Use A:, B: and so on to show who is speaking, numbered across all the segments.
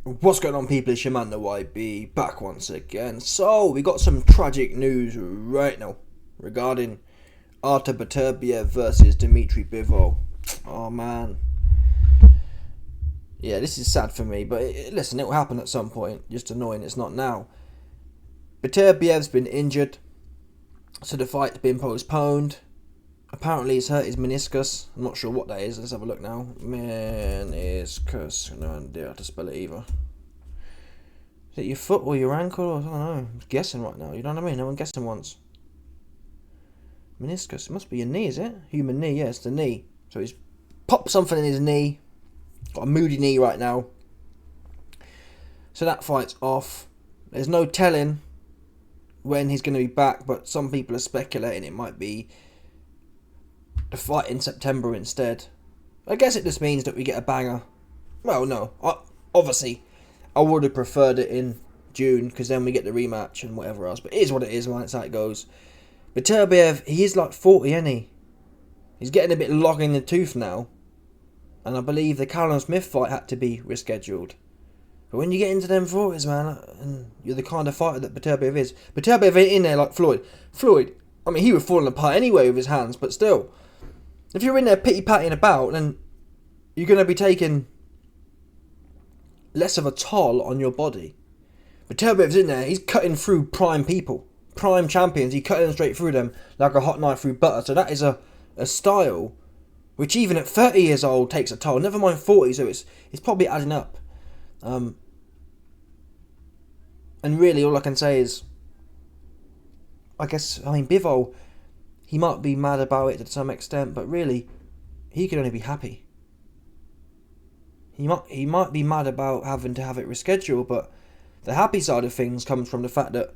A: What's going on, people? It's your man, the YB, back once again. So, we got some tragic news right now regarding ARTUR BETERBIEV versus DMITRI BIVOL. Oh, man. Yeah, this is sad for me, but listen, it will happen at some point. Just annoying it's not now. Beterbiev's been injured, so the fight's been postponed. Apparently, he's hurt his meniscus. I'm not sure what that is. Let's have a look now. Meniscus. No idea how to spell it either. Is it your foot or your ankle? Or, I don't know. I'm guessing right now. You know what I mean? No one guessing once. Meniscus. It must be your knee, is it? Human knee. Yeah, it's the knee. So he's popped something in his knee. Got a moody knee right now. So that fight's off. There's no telling when he's going to be back, but some people are speculating it might be the fight in September instead. I guess it just means that we get a banger. Well, no. Obviously, I would have preferred it in June, because then we get the rematch and whatever else. But it is what it is, man. It's how it goes. Beterbiev, he is like 40, isn't he? He's getting a bit long in the tooth now. And I believe the Callum Smith fight had to be rescheduled. But when you get into them 40s, man, and you're the kind of fighter that Beterbiev is. Beterbiev ain't in there like Floyd. Floyd, I mean, he was falling apart anyway with his hands, but still. If you're in there pity-patting about, then you're going to be taking less of a toll on your body. Beterbiev's in there, he's cutting through prime people. Prime champions, he's cutting straight through them like a hot knife through butter. So that is a style which even at 30 years old takes a toll. Never mind 40, so it's probably adding up. And really all I can say is, I mean, Bivol, he might be mad about it to some extent, but really, he could only be happy. He might be mad about having to have it rescheduled, but the happy side of things comes from the fact that,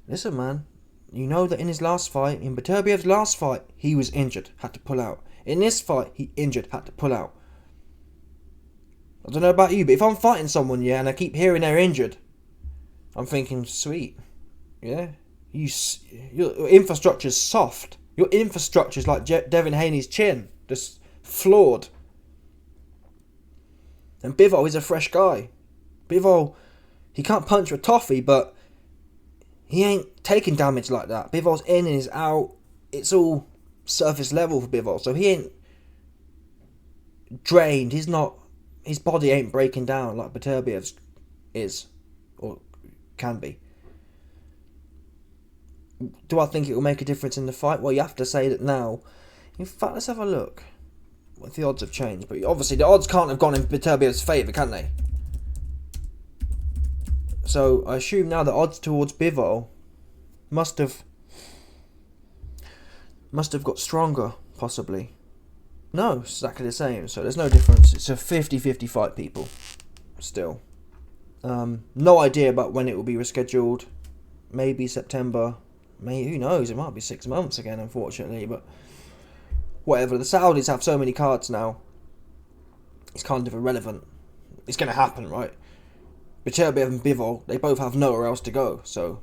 A: listen, man, you know that in his last fight, in Beterbiev's last fight, he was injured, had to pull out. In this fight, he injured, had to pull out. I don't know about you, but if I'm fighting someone, yeah, and I keep hearing they're injured, I'm thinking, sweet, yeah, your infrastructure's soft. Your infrastructure's like Devin Haney's chin, just flawed. And Bivol is a fresh guy. Bivol, he can't punch with toffee, but he ain't taking damage like that. Bivol's in and he's out. It's all surface level for Bivol, so he ain't drained. His body ain't breaking down like Beterbiev's is, or can be. Do I think it will make a difference in the fight? Well, you have to say that now. In fact, let's have a look. What the odds have changed, but obviously the odds can't have gone in Beterbiev's favour, can they? So I assume now the odds towards Bivol must have got stronger, possibly. No, it's exactly the same, so there's no difference. It's a 50-50 fight, people. Still. No idea about when it will be rescheduled. Maybe September. Maybe, who knows? It might be 6 months again, unfortunately, but whatever. The Saudis have so many cards now. It's kind of irrelevant. It's going to happen, right? Beterbiev and Bivol, they both have nowhere else to go, so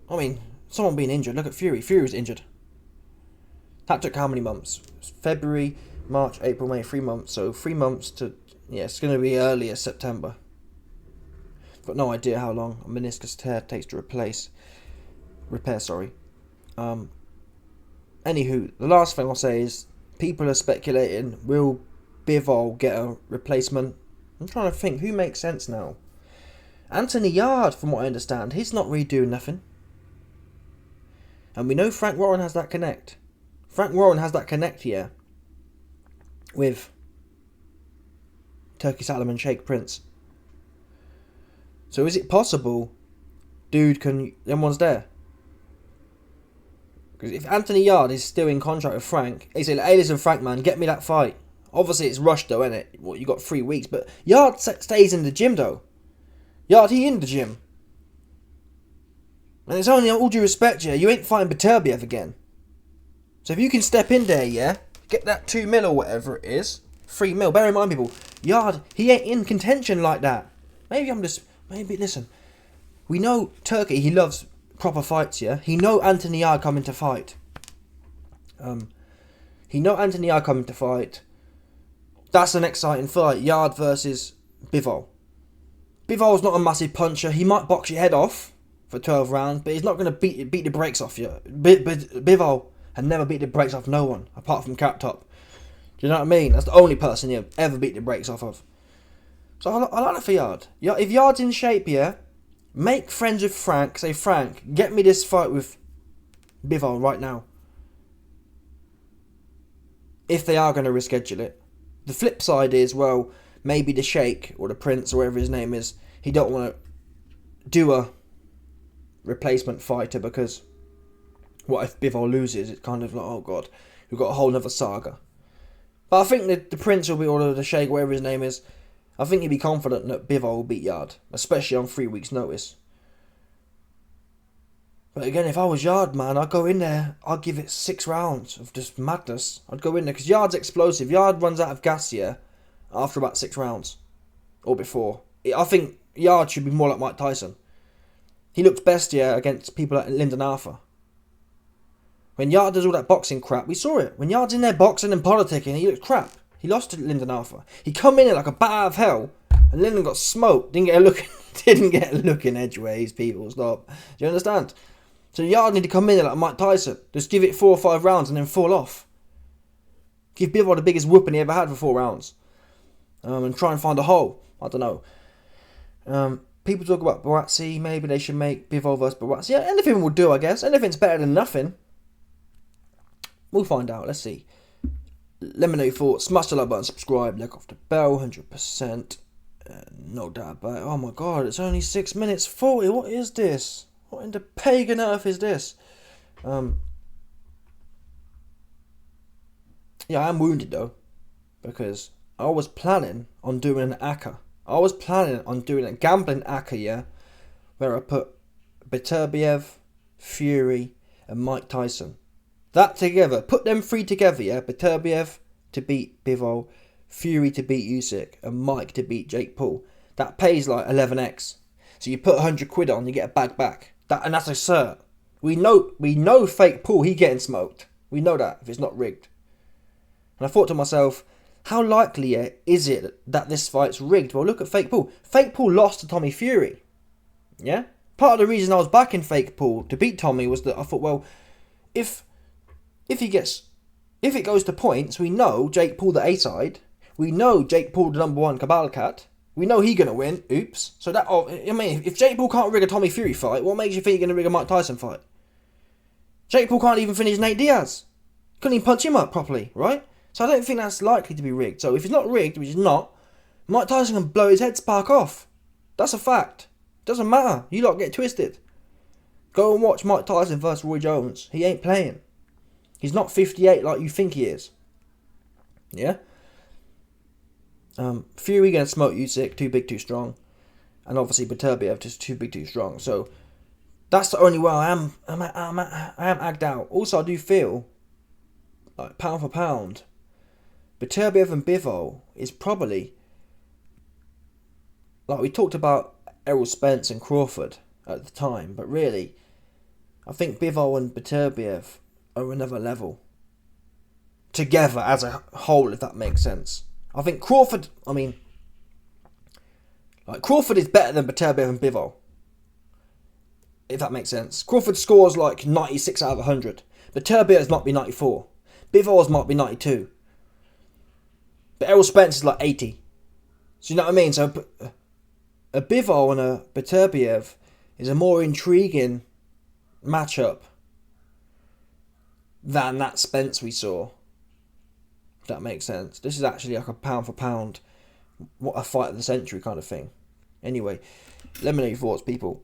A: I mean, someone being injured. Look at Fury. Fury was injured. That took how many months? February, March, April, May, 3 months. So 3 months to, yeah, it's going to be earlier September. Got no idea how long a meniscus tear takes to repair. Anywho, the last thing I'll say is, people are speculating, will Bivol get a replacement? I'm trying to think, who makes sense now? Anthony Yarde, from what I understand, he's not really doing nothing. And we know Frank Warren has that connect. Frank Warren has that connect here with Turkey Salomon Sheikh Prince. So is it possible them one's there? Because if Anthony Yarde is still in contract with Frank, he say, hey, listen, Frank, man, get me that fight. Obviously, it's rushed, though, isn't it? Well, you got 3 weeks, but Yarde stays in the gym, though. Yarde, he in the gym. And it's only all due respect, yeah, you ain't fighting Beterbiev again. So if you can step in there, yeah, get that 2 mil or whatever it is, 3 mil. Bear in mind, people, Yarde, he ain't in contention like that. Maybe, listen, we know Turkey, he loves proper fights, yeah? He know Anthony Yarde coming to fight. That's an exciting fight. Yarde versus Bivol. Bivol's not a massive puncher. He might box your head off for 12 rounds, but he's not going to beat the brakes off you. Bivol had never beat the brakes off no one, apart from Cap Top. Do you know what I mean? That's the only person he'll ever beat the brakes off of. So I like that for Yard. If Yard's in shape, yeah, make friends with Frank. Say, Frank, get me this fight with Bivol right now. If they are going to reschedule it. The flip side is, well, maybe the Sheikh or the Prince or whatever his name is, he don't want to do a replacement fighter because what if Bivol loses? It's kind of like, oh god, we've got a whole other saga. But I think that the Prince will be, or the Sheikh, whatever his name is, I think he'd be confident that Bivol will beat Yard, especially on 3 weeks' notice. But again, if I was Yard, man, I'd go in there, I'd give it 6 rounds of just madness. I'd go in there, because Yard's explosive. Yard runs out of gas here after about 6 rounds, or before. I think Yard should be more like Mike Tyson. He looks best here against people like Lyndon Arthur. When Yard does all that boxing crap, we saw it. When Yard's in there boxing and politicking, he looks crap. He lost to Lyndon Arthur. He come in there like a bat out of hell, and Lyndon got smoked. Didn't get a look in edgeways, people. Stop. Do you understand? So Yard need to come in there like Mike Tyson. Just give it 4 or 5 rounds and then fall off. Give Bivol the biggest whooping he ever had for 4 rounds. And try and find a hole. I don't know. People talk about Buatsi. Maybe they should make Bivol versus Buatsi. Yeah, anything will do, I guess. Anything's better than nothing. We'll find out. Let's see. Let me know your thoughts. Smash the like button, subscribe, look off the bell, 100%. No doubt about it. Oh my god, it's only 6 minutes 40. What is this? What in the pagan earth is this? Yeah, I am wounded though, because I was planning on doing an ACCA. I was planning on doing a gambling ACCA, yeah, where I put Beterbiev, Fury, and Mike Tyson. That together, put them 3 together, yeah. Beterbiev to beat Bivol, Fury to beat Usyk, and Mike to beat Jake Paul. That pays like 11x. So you put 100 quid on, you get a bag back. And that's a cert. We know fake Paul, he getting smoked. We know that if it's not rigged. And I thought to myself, how likely is it that this fight's rigged? Well, look at fake Paul. Fake Paul lost to Tommy Fury. Yeah. Part of the reason I was backing fake Paul to beat Tommy was that I thought, well, if it goes to points, we know Jake Paul the A-side. We know Jake Paul the #1 Cabal Cat. We know he's going to win. Oops. So that, I mean, if Jake Paul can't rig a Tommy Fury fight, what makes you think you're going to rig a Mike Tyson fight? Jake Paul can't even finish Nate Diaz. Couldn't even punch him up properly, right? So I don't think that's likely to be rigged. So if it's not rigged, which is not, Mike Tyson can blow his head spark off. That's a fact. Doesn't matter. You lot get twisted. Go and watch Mike Tyson versus Roy Jones. He ain't playing. He's not 58 like you think he is. Yeah? Fury gonna smoke Usyk, too big, too strong. And obviously Beterbiev, just too big, too strong. So that's the only way I am agged out. Also, I do feel like pound for pound, Beterbiev and Bivol is probably, like we talked about Errol Spence and Crawford at the time, but really, I think Bivol and Beterbiev are another level. Together as a whole, if that makes sense. I think Crawford, Crawford is better than Beterbiev and Bivol. If that makes sense. Crawford scores like 96 out of 100. Beterbiev's might be 94. Bivol's might be 92. But Errol Spence is like 80. So you know what I mean? So a Bivol and a Beterbiev is a more intriguing matchup than that Spence we saw. If that makes sense. This is actually like a pound for pound, what a fight of the century kind of thing. Anyway, let me know your thoughts, people.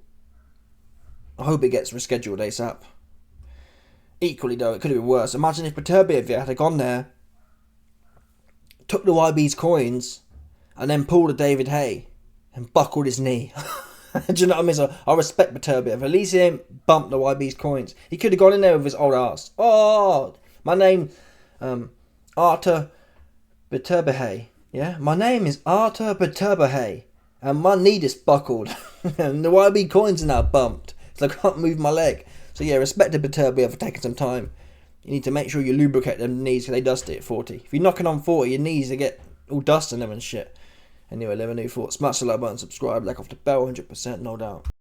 A: I hope it gets rescheduled ASAP. Equally though, it could have been worse. Imagine if Beterbiev had gone there, took the YB's coins, and then pulled a David Hay and buckled his knee. Do you know what I mean? So I respect Beterbiev. At least he didn't bump the YB's coins. He could have gone in there with his old ass. Oh, my name, ARTUR BETERBIEV. Yeah, my name is ARTUR BETERBIEV, and my knee just buckled, and the YB coins are now bumped, so I can't move my leg. So yeah, respect to Beterbiev for taking some time. You need to make sure you lubricate them knees because they dust it at 40. If you're knocking on 40, your knees they get all dust in them and shit. Anyway, let me know your thoughts. Smash the like button, subscribe, like off the bell, 100%, no doubt.